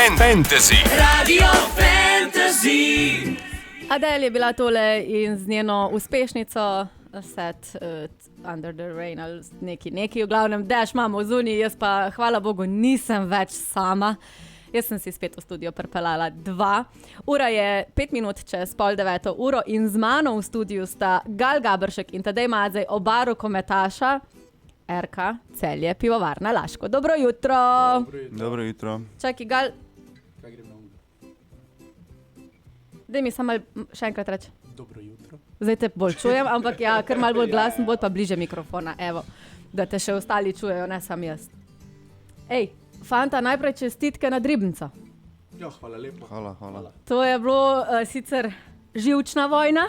Fantasy. Radio Fantasy. Adele je bila tole in z njeno uspešnico Set Under the Rain ali neki. V glavnem, daš imamo zunaj, jaz pa, hvala Bogu, nisem več sama. Jaz sem si spet v studio pripeljala 2. Ura je 5 minut čez 8:30 in z mano v studiu sta Gal Gaberšek in Tadej Madzej, oba rokometaša RK Celje Pivovarna Laško. Dobro jutro. Dobro jutro. Čakaj, Gal, Kaj grem na unga? daj mi samo še enkrat reči. Dobro jutro. Zdaj te bolj čujem, ampak ja, kar malo bolj glasen, bolj pa bliže mikrofona, evo, da te še ostali čujejo, ne sam jaz. Ej, fanta, najprej čestitke na dribnico. Ja, hvala lepo. Hvala. To je bilo sicer živčna vojna.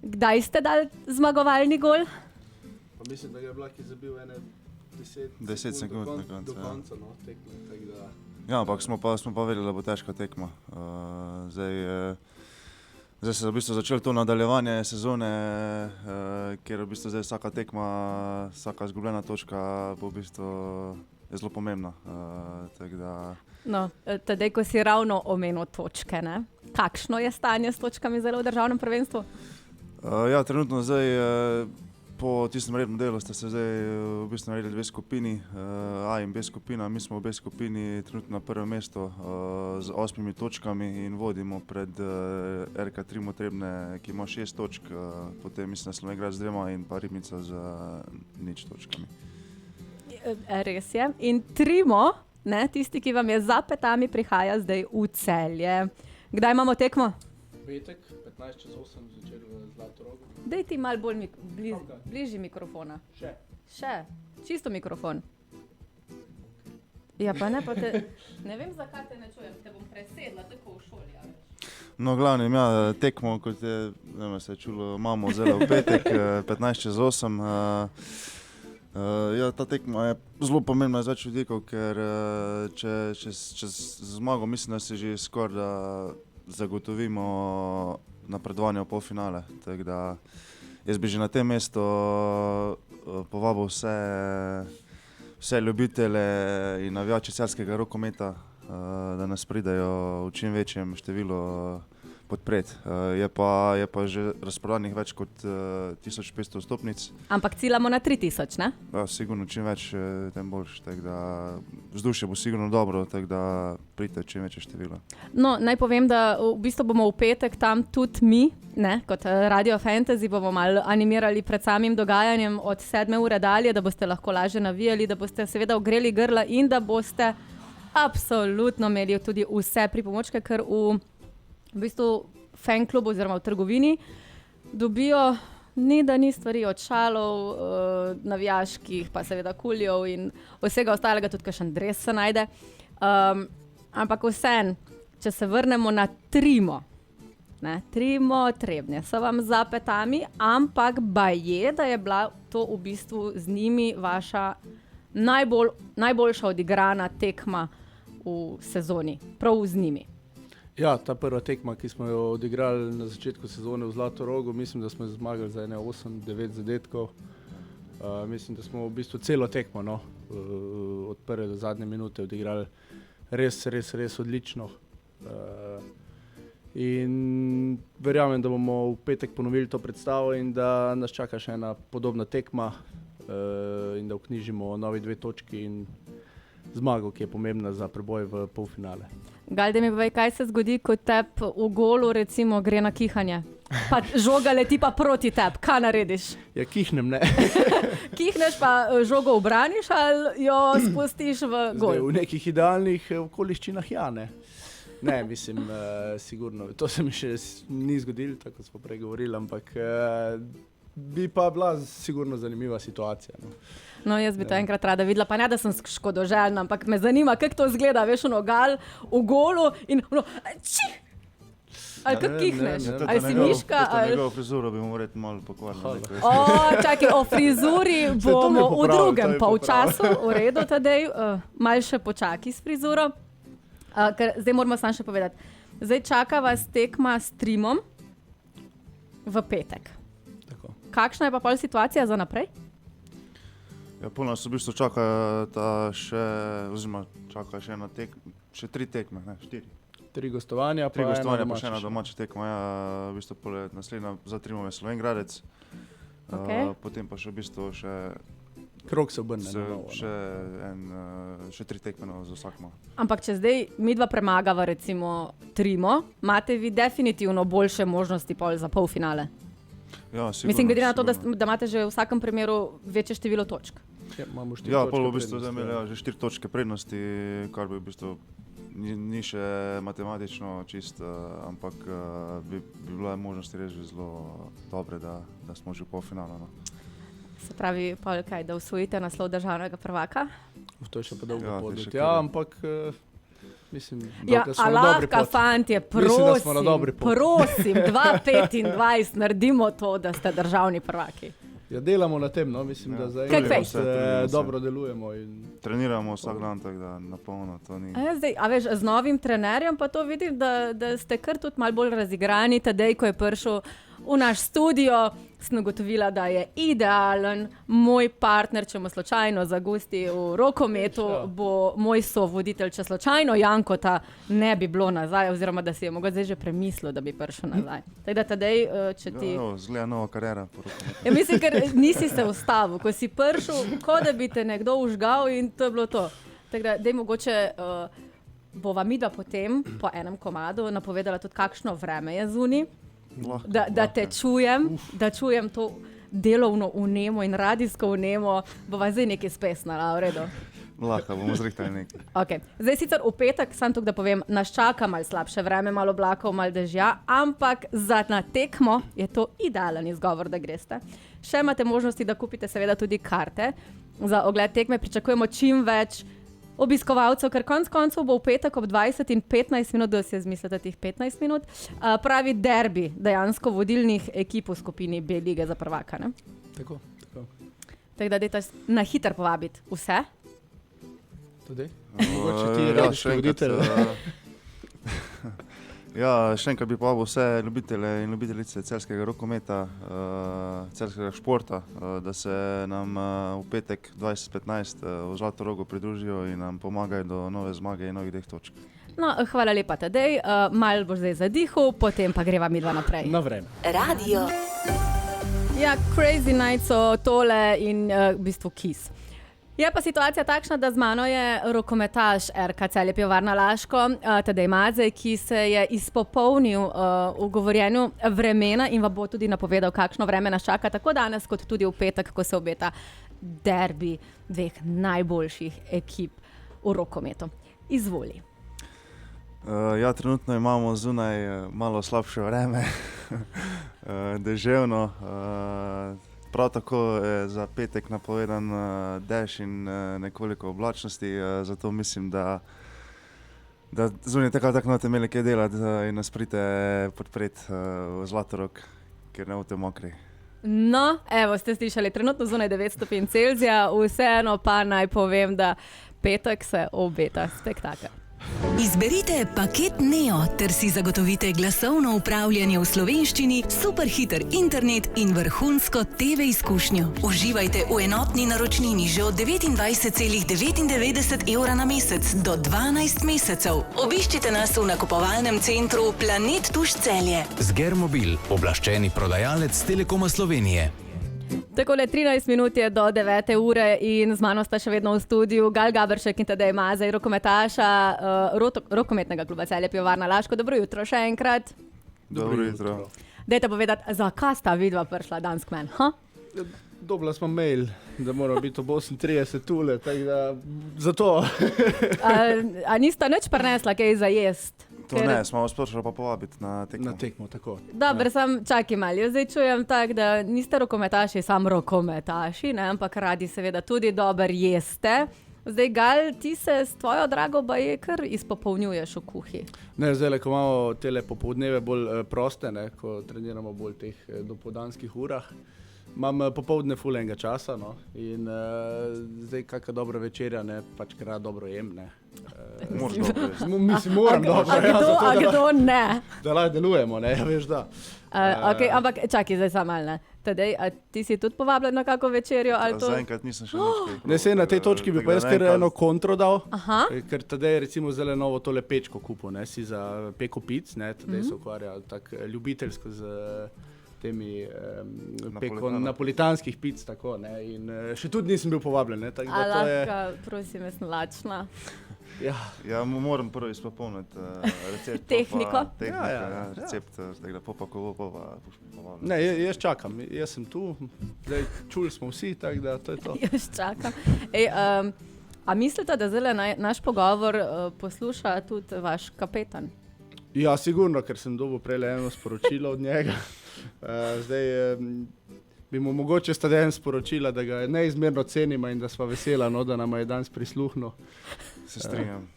Kdaj ste dali zmagovalni gol? Pa mislim, da ga je Blaki zabil ene 10 sekund do na koncu, do ja. konca, no, tekme, tako da... Ja, ampak smo pa vedeli, da bo težka tekma. Zdaj se je v bistvu začelo to nadaljevanje sezone, kjer v bistvu zdaj vsaka tekma, vsaka izgubljena točka bo v bistvu je zelo pomembna. Tako da... No, tedaj, ko si ravno omenil točke, ne? Kakšno je stanje s točkami zdaj v državnem prvenstvu? Ja, trenutno zdaj po tistem rednem delu ste se zdaj v bistvu naredili 2 skupini, A in B skupina. Mi smo v B skupini trenutno na prvem mestu z 8 točkami in vodimo pred RK Trimo Trebne, ki ima 6 točk, potem mislim, da Slovenj z 2 in pa Ribnica z 0 točkami. Res je. In Trimo, ne, tisti, ki vam je za petami, prihaja zdaj v Celje. Kdaj imamo tekmo? Petek, 15 čez 8 zvečer v Zlatorogu. Daj ti malo bolj bližji mikrofona. Še. Čisto mikrofon. Ja, pa ne, pa te... Ne vem, zakaj te ne čujem. Te bom presedla tako v šoli, a veš. No, glavnem, ja, tekmo, kot je, ne vem, se je čulo, imamo zdaj v petek, 15 čez 8. Ja, ta tekma je zelo pomembna z več vidikov, ker če zmago, mislim, da si že skoraj da zagotovimo napredovanje v polfinale. Tako da jaz bi že na tem mestu povabil vse ljubitelje in navijače celjskega rokometa, da nas pridejo v čim večjem številu podpreti. Je pa že razprodanih več kot 1500 vstopnic. Ampak ciljamo na 3000, ne? Ja, sigurno čim več, tem boljše. Tako da vzdušje bo sigurno dobro, tako da pridite čim večje število. No, naj povem, da v bistvu bomo v petek tam tudi mi, ne, kot Radio Fantasy, bomo malo animirali pred samim dogajanjem od 7 ure dalje, da boste lahko lažje navijali, da boste seveda ogreli grla in da boste absolutno imeli tudi vse pripomočke, ker v bistvu fan klubu oziroma v trgovini dobijo ni stvari od šalov, navijaških, pa seveda kuljev in vsega ostalega, tudi kakšen dres se najde. Ampak vseeno, če se vrnemo na Trimo, ne, Trimo Trebnje so vam za petami, ampak baje, da je bila to v bistvu z njimi vaša najboljša odigrana tekma v sezoni, prav z njimi. Ja, ta prva tekma, ki smo jo odigrali na začetku sezone v Zlatorogu, mislim, da smo zmagali za 8-9 zadetkov. Mislim, da smo v bistvu celo tekmo, no, od prve do zadnje minute odigrali res odlično. In verjamem, da bomo v petek ponovili to predstavo in da nas čaka še ena podobna tekma in da vknjižimo novi 2 točki in zmago, ki je pomembna za preboj v polfinale. Galde, mi povej, kaj se zgodi, ko tep v golu recimo gre na kihanje? Pa žoga leti pa proti tep, kaj narediš? Ja, kihnem, ne. Kihneš pa žogo obraniš ali jo spustiš v gol? Zdaj, v nekih idealnih okoliščinah ja, ne. Ne, mislim, sigurno, to se mi še ni zgodilo, tako smo prej govorili, ampak bi pa bila sigurno zanimiva situacija. No, jaz bi to enkrat rada videla, pa ne, da sem škodoželjna, ampak me zanima, kako to izgleda, veš, gal v golu in čih! Ali kako kihneš? Ali si miška? To njegovo frizuro bi mu verjetno malo pokvarili. Čakaj, o frizuri bomo v drugem polčasu, v redu, Tadej, malo še počaki s frizuro, ker zdaj moramo samo še povedati. Zdaj čaka vas tekma s Trimom v petek. Tako. Kakšna je pa pol situacija za naprej? Ja, pol nas v bistvu čaka še 3 tekme, ne, 4. 3 gostovanja, 3 gostovanja, pa domača še ena domača tekma, ja, v bistvu pol je naslednja za Trimove Slovenj Gradec, potem pa še v bistvu Krog se obrne na novo. še 3 tekme za vsakma. Ampak če zdaj midva premagava recimo Trimo, imate vi definitivno boljše možnosti pol za polfinale. Ja, sigurno, Mislim, glede na to, da imate že v vsakem primeru večje število točk. Imamo 4 Ja, točke pol v bistvu prednosti, zdaj imeli že 4 točke prednosti, kar bi v bistvu ni še matematično čist, ampak bi bila možnosti res že zelo dobre, da smo že v polfinalu. No. Se pravi, pol kaj, da osvojite naslov državnega prvaka? To je še pa dolgo Ja, pot. to je še Ja, kar. ampak mislim, Ja, da smo na dobri lahka poti. fantje, Mislim, da smo na dobri poti. prosim, 2025 naredimo to, da ste državni prvaki. Ja, delamo na tem, no, mislim, Ja. da zdaj Kaj fej? dobro delujemo. Treniramo vsak dan, tako da napolno to ni. A veš, z novim trenerjem pa to vidim, da ste kar tudi malo bolj razigrani. Tadej, ko je prišel v naš studio, sem ugotovila, da je idealen moj partner, če mu slučajno zagusti v rokometu, bo moj sovoditelj, če slučajno Jankota ne bi bilo nazaj, oziroma da si je mogoče zdaj že premislil, da bi prišel nazaj. Tako da Tadej, če ti... Ja, zgleda nova kariera. Po rokometu. Ja, mislim, ker nisi se ustavil, ko si prišel, kot da bi te nekdo užgal in to je bilo to. Tako da, dej mogoče bova midva potem, po enem komadu, napovedala tudi, kakšno vreme je zunaj, da te čujem, da čujem to delovno vnemo in radijsko vnemo, bova zdaj nekaj spesnala, v redu. Lahko bomo zrihtali nekaj. Okay. Zdaj sicer v petek, samo tukaj da povem, nas čaka malo slabše vreme, malo oblakov, malo dežja, ampak za na tekmo je to idealen izgovor, da greste. Še imate možnosti, da kupite seveda tudi karte. Za ogled tekme pričakujemo čim več obiskovalcev, ker konec koncev bo v petek ob 20 in 15 minut, da si izmislite teh 15 minut, pravi derbi dejansko vodilnih ekip v skupini B lige za prvaka. Ne? Tako. Tako da dajte na hiter povabiti vse. Tudi? Mogoče ti radijski voditelj. Ja, še enkrat bi povabil vse ljubitelje in ljubitelice celjskega rokometa, celjskega športa, da se nam v petek 2015 v Zlatorogu pridružijo in nam pomagajo do nove zmage in novih 2 točk. No, hvala lepa, Tadej. Malo boš zdaj zadihal, potem pa greva midva naprej. Na vreme. Radio. Ja, crazy night so tole in v bistvu Kiss. Je pa situacija takšna, da z mano je rokometaš RK Celje Pivovarna Laško, Tadej Mazej, ki se je izpopolnil v govorjenju vremena in vam bo tudi napovedal, kakšno vreme nas čaka, tako danes, kot tudi v petek, ko se obeta derbi 2 najboljših ekip v rokometu. Izvoli. Ja, trenutno imamo zunaj malo slabše vreme, deževno. Prav tako je za petek napovedan dež in nekoliko oblačnosti, zato mislim, da zunaj tako note imeli kaj delati in nas pridite podpreti v Zlatorog, ker ne boste mokri. No, evo, ste slišali, trenutno zunaj 9 stopinj Celzija, vseeno pa naj povem, da petek se obeta spektakel. Izberite paket Neo ter si zagotovite glasovno upravljanje v slovenščini, superhiter internet in vrhunsko TV izkušnjo. Uživajte v enotni naročnini že od 29,99 evra na mesec do 12 mesecev. Obiščite nas v nakupovalnem centru Planet Tuš Celje. Zgermobil, oblaščeni prodajalec Telekoma Slovenije. Takole 13 minut je do 9. ure in z mano sta še vedno v studiu Gal Gaberšek in Tadej Mazej, rokometaša rokometnega kluba Celje Pivovarna Laško. Dobro jutro še enkrat. Dobro jutro. Dajte povedati, zakaj sta vidva prišla danes k meni? Dobila smo mail, da moramo biti ob 38 tule, tako da zato. A nista nič prinesla kaj za jest? To ne, smo vas prišli pa povabiti na tekmo. Na tekmo, tako. Dobro, sam čakaj malo. Jaz zdaj čujem tako, da niste rokometaši, samo rokometaši, ne? Ampak radi seveda tudi dobro jeste. Zdaj, Gal, ti se s tvojo drago baje kar izpopolnjuješ v kuhi. Ne, zdaj, ko imamo tele popoldneve bolj proste, ne, ko treniramo bolj v teh dopoldanskih urah, imam popoldne ful enega časa, no, in zdaj kakšna dobra večerja, ne, pač ker rad dobro jem, ne. Moraš dobro jesti. Mislim, moram dobro, A kdo ne? da lahko delujemo, ne, veš da. Okay, ampak čakaj, zdaj samo malo, ne. Tadej, a ti si tudi povabljen na kako večerjo? Ali to? Zaenkrat nisem še nič kaj. Ne, sej na tej točki bi pa jaz kar eno kontro dal. Aha. Ker tadej recimo zdaj novo tole pečko kupil, ne, si za peko pic, ne, tadej se ukvarja tako ljubiteljsko z temi peko napolitanskih pic, tako, ne, in še tudi nisem bil povabljen, ne, tako da to je... Lahko, prosim, jaz sem lačna. Ja, moram prvo izpopolniti recept. Tehniko? Recept, tako da popakovo, povabljen. Ne, jaz čakam, jaz sem tu, zdaj čuli smo vsi, tako da to je to. Jaz čakam. Ej, a mislite, da zdaj naš pogovor posluša tudi vaš kapetan? Ja, sigurno, ker sem dobil prej eno sporočilo od njega. Zdaj bi mu mogoče sta den sporočila, da ga neizmerno cenimo in da sva vesela, no, da nama je danes prisluhnil. Se strinjam.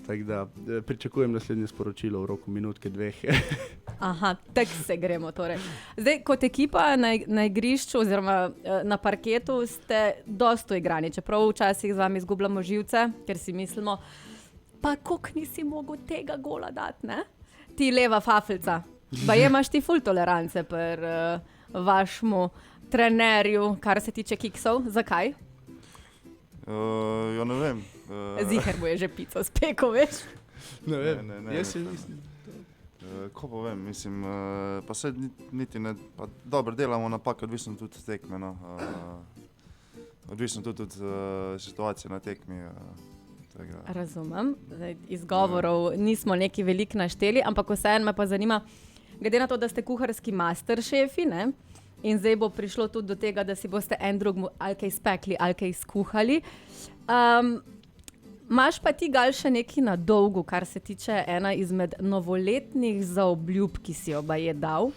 Tako da pričakujem naslednje sporočilo v roku minutke, 2. Aha, tako se gremo torej. Zdaj, kot ekipa na igrišču oziroma na parketu ste dosto igrani, čeprav včasih z vami izgubljamo živce, ker si mislimo, pa koliko nisi mogel tega gola dati, ne? Ti leva fafljica. Baje imaš ti ful tolerance pri vašmu trenerju, kar se tiče kiksov. Zakaj? Ja, ne vem. Ziher bo je že pico spekel, veš? Ne vem, ne, jaz si mislim. Ko pa vem, mislim, pa se niti ne, pa dobro delamo napake, odvisno tudi od tekme, no. Odvisno tudi od situacije na tekmi. Razumem, zdaj, izgovorov nismo neki veliko našteli, ampak vseeno me pa zanima, glede na to, da ste kuharski master šefi, ne? In zdaj bo prišlo tudi do tega, da si boste en drugmu ali kaj spekli, ali kaj skuhali. Imaš pa ti, Gal, še nekaj na dolgu, kar se tiče ena izmed novoletnih zaobljub, ki si jo baje dal.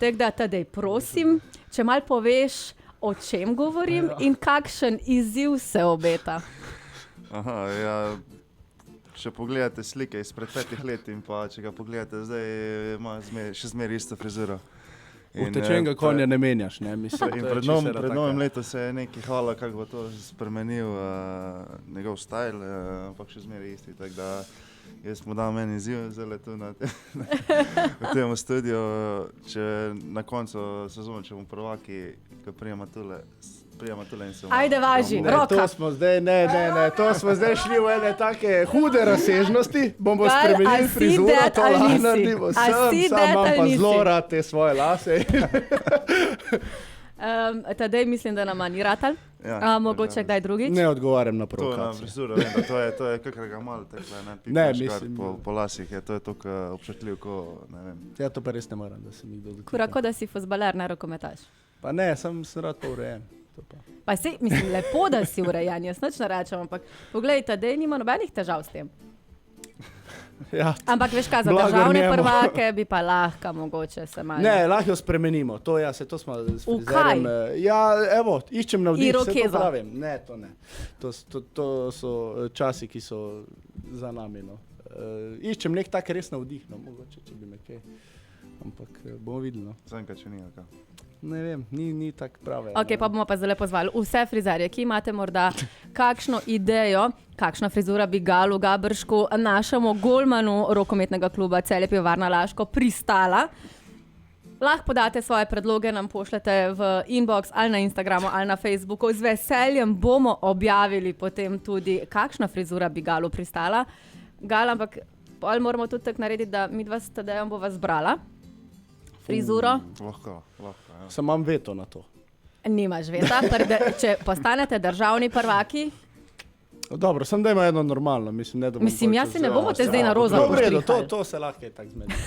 Tako da, Tadej, prosim, če malo poveš, o čem govorim in kakšen izziv se obeta. Aha, ja, če pogledate slike izpred 5 let in pa če ga pogledate zdaj, ima še zmeraj isto frizuro. Utečenega konja ne menjaš, ne? Mislim, in pred novim letom se je neki hvala, kako bo to spremenil njegov stajl, ampak še zmeraj isti, tako da jaz mu dal meni izziv, zdaj tu v tem studiu, če na koncu sezone, če bomo prvaki, ko prijema tule in se... Ajde, važi, roka! To smo zdaj, to smo zdaj šli v ene take hude razsežnosti, bomo spremenili frizuro, to lahko naredimo. Sam imam pa zelo rad te svoje lase. Tadej, mislim, da nama ni ratal. Mogoče kdaj drugič? Ne odgovarjam na To je provokacijo. na frizuro, vem, da to je kakrega malo tekla, ne, mislim, po lasih je, to je toliko občutljiv, ko, ne vem. Ja, to pa res ne moram, da se mi kdo dotika. Kurako, da si fuzbaler, ne rokometaš. Pa ne, sem rad pa urejen. Pa se, mislim, lepo, da si urejen, jaz nič ne rečem, ampak poglej, Tadej nima nobenih težav s tem. Ja, Ampak veš kaj, za blago državne njemu. prvake bi pa lahko mogoče se malo... ne, lahko jo spremenimo, to ja, to smo s V frizerjem. Ja, evo, iščem navdih, se to Irokezo. pravim. Ne, to ne. To so časi, ki so za nami, no. Iščem nek tak res navdih, no, mogoče, če bi me kaj. Ampak bomo videli, no. Zaenkrat še ni, ali kaj? Ne vem, ni tak prave. Ok, pa bomo pa zelo pozvali vse frizerje, ki imate morda kakšno idejo, kakšna frizura bi Galu Gabršku, našemu golmanu rokometnega kluba Celje Pivovarna Laško pristala. Lahko podate svoje predloge, nam pošljete v inbox ali na Instagramu ali na Facebooku. Z veseljem bomo objavili potem tudi, kakšna frizura bi Galu pristala. Gal, ampak pol moramo tudi tako narediti, da mi dva s Tadejem bova zbrala frizuro. Lahko, ja. Sam imam veto na to. Nimaš veta, če postanete državni prvaki. Dobro, sem da ima eno normalno, mislim, ne da bom... Mislim, jaz se ne bomo te zdaj na roza v redu, poštrihali. to se lahko je tako zmedilo.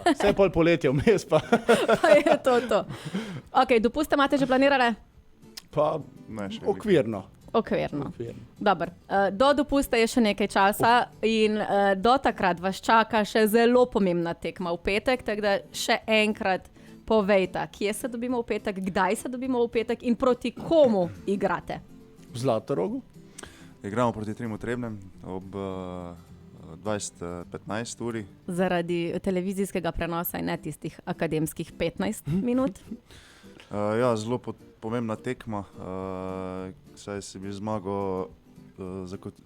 Vse je pol poletje vmes, pa... Pa je to. Ok, dopuste imate že planirane? Pa Ne, še okvirno. Okvirno. Dobar. Do dopusta je še nekaj časa in do takrat vas čaka še zelo pomembna tekma v petek, tako da še enkrat povejte, kje se dobimo v petek, kdaj se dobimo v petek in proti komu igrate. V Zlatorogu? Igramo proti Trimu Trebnjem ob 20:15 uri. Zaradi televizijskega prenosa in ne tistih akademskih 15 minut. Ja, zelo pomembna tekma, saj si bi zmago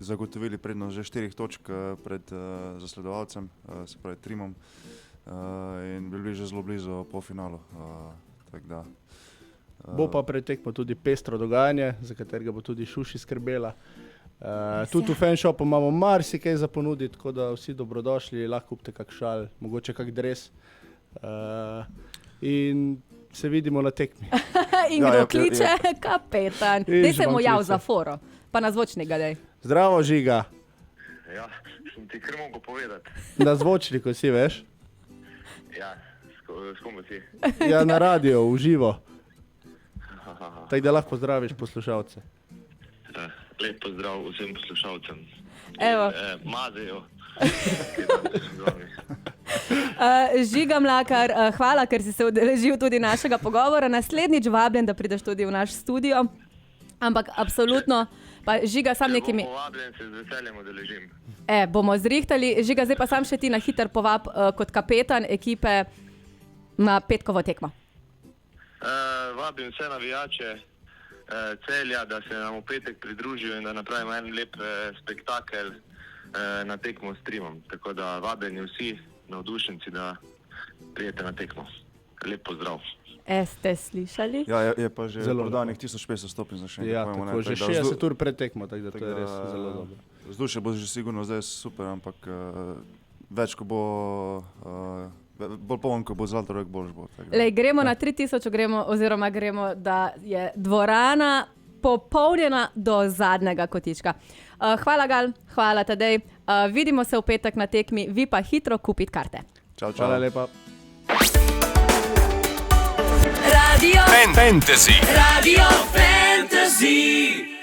zagotovili prednost že 4 točk pred zasledovalcem, se pravi Trimom, in bili že zelo blizu polfinalu. Tako da Bo pa pred tekmo tudi pestro dogajanje, za katerega bo tudi Šuši skrbela. Tudi v fanshopu imamo marsikaj za ponuditi, tako da vsi dobrodošli, lahko kupite kak šal, mogoče kak dres. In se vidimo na tekmi. In kdo kliče? Kapetan. Daj se mu jav za foro, pa na zvočnika daj. Zdravo, Žiga. Ja, sem ti kar mogo povedati. Na zvočniku si, veš? Ja, s kom si? Ja, na radio, v živo. Tako da lahko pozdraviš poslušalce. Lep pozdrav vsem poslušalcem. Evo. Mazejo. Žiga Mlakar, hvala, ker si se udeležil tudi našega pogovora. Naslednjič vabljen, da prideš tudi v naš studio. Ampak absolutno, pa Žiga sam nekimi... Če bom povabljen, se z veseljem udeležim. Bomo zrihtali. Žiga, zdaj pa sam še ti na hiter povab kot kapetan ekipe na petkovo tekmo. Vabim vse navijače Celja, da se nam v petek pridružijo in da napravimo en lep spektakel na tekmo s Trimom. Tako da vabljeni vsi navdušenci, da prijete na tekmo. Lep pozdrav. Ste slišali? Ja, je pa že Zelo prodanih 1500 stopinj za še enkrat. Ja, povemo, tako, ne, že tako da 60 ur pred tekmo, tako da to je res zelo dobro. Vzdušje bo že sigurno zdaj super, ampak več, ko bo, bolj poln, ko bo Zlatorog, boljš bo. Lej, gremo na 3000, gremo, da je dvorana popolnjena do zadnjega kotička. Hvala Gal, hvala Tadej. Vidimo se v petek na tekmi, vi pa hitro kupite karte. Čau, čau. Hvala lepa. Radio Fantasy. Radio Fantasy.